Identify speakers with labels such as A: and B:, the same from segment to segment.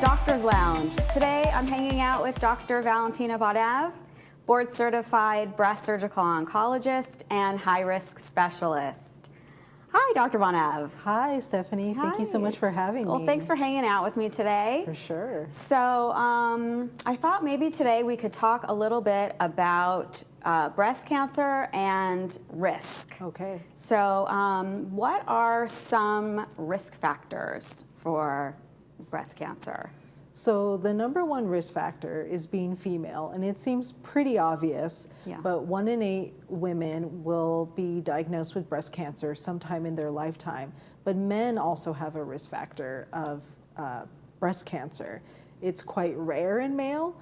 A: Doctor's Lounge. Today I'm hanging out with Dr. Valentina Bodav, board-certified breast surgical oncologist and high-risk specialist. Hi, Dr. Bodav.
B: Hi, Stephanie. Thank you so much for having me.
A: Well, thanks for hanging out with me today.
B: For sure.
A: So I thought maybe today we could talk a little bit about breast cancer and risk.
B: Okay.
A: So what are some risk factors for breast cancer?
B: So the number one risk factor is being female, and it seems pretty obvious, but 1 in 8 women will be diagnosed with breast cancer sometime in their lifetime. But men also have a risk factor of breast cancer. It's quite rare in male.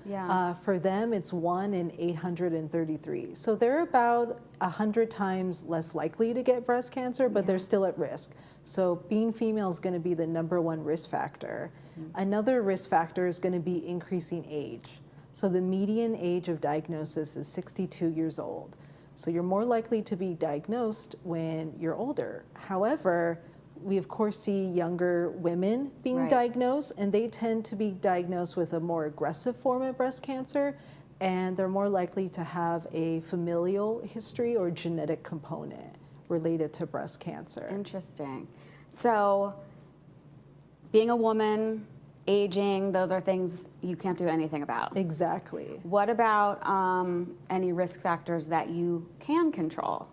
B: For them, it's 1 in 833. So they're about 100 times less likely to get breast cancer, but they're still at risk. So being female is going to be the number one risk factor. Another risk factor is going to be increasing age. So the median age of diagnosis is 62 years old. So you're more likely to be diagnosed when you're older. However, we of course see younger women being diagnosed, and they tend to be diagnosed with a more aggressive form of breast cancer, and they're more likely to have a familial history or genetic component related to breast cancer.
A: Interesting. So being a woman, aging, those are things you can't do anything about.
B: Exactly.
A: What about any risk factors that you can control?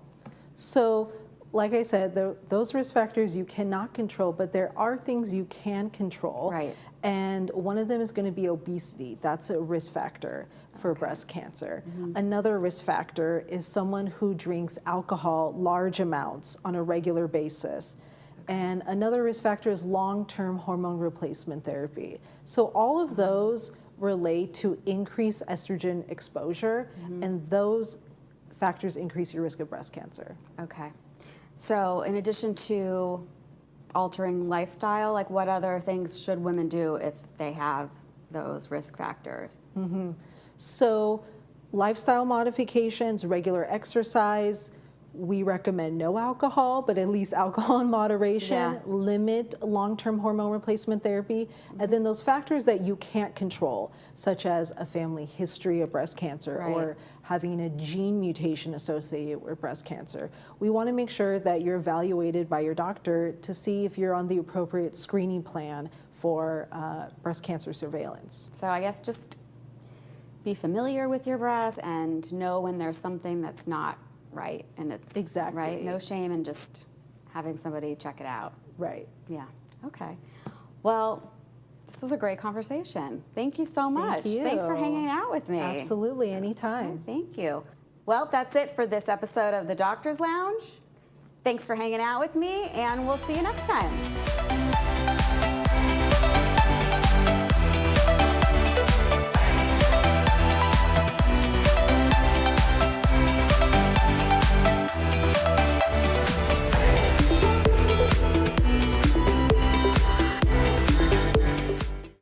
B: So, like I said, those risk factors you cannot control, but there are things you can control.
A: Right.
B: And one of them is going to be obesity. That's a risk factor for breast cancer. Another risk factor is someone who drinks alcohol large amounts on a regular basis. And another risk factor is long-term hormone replacement therapy. So all of those relate to increased estrogen exposure, and those factors increase your risk of breast cancer.
A: Okay. So in addition to altering lifestyle, like what other things should women do if they have those risk factors?
B: So lifestyle modifications, regular exercise. We recommend no alcohol, but at least alcohol in moderation. Limit long-term hormone replacement therapy. And then those factors that you can't control, such as a family history of breast cancer or having a gene mutation associated with breast cancer. We want to make sure that you're evaluated by your doctor to see if you're on the appropriate screening plan for breast cancer surveillance.
A: So I guess just be familiar with your breast and know when there's something that's not right, and it's right, no shame in just having somebody check it out.
B: Right.
A: Yeah. Okay. Well, this was a great conversation. Thank you so much.
B: Thank you.
A: Thanks for hanging out with me.
B: Absolutely, anytime.
A: Okay, thank you. Well, that's it for this episode of the Doctor's Lounge. Thanks for hanging out with me, and we'll see you next time.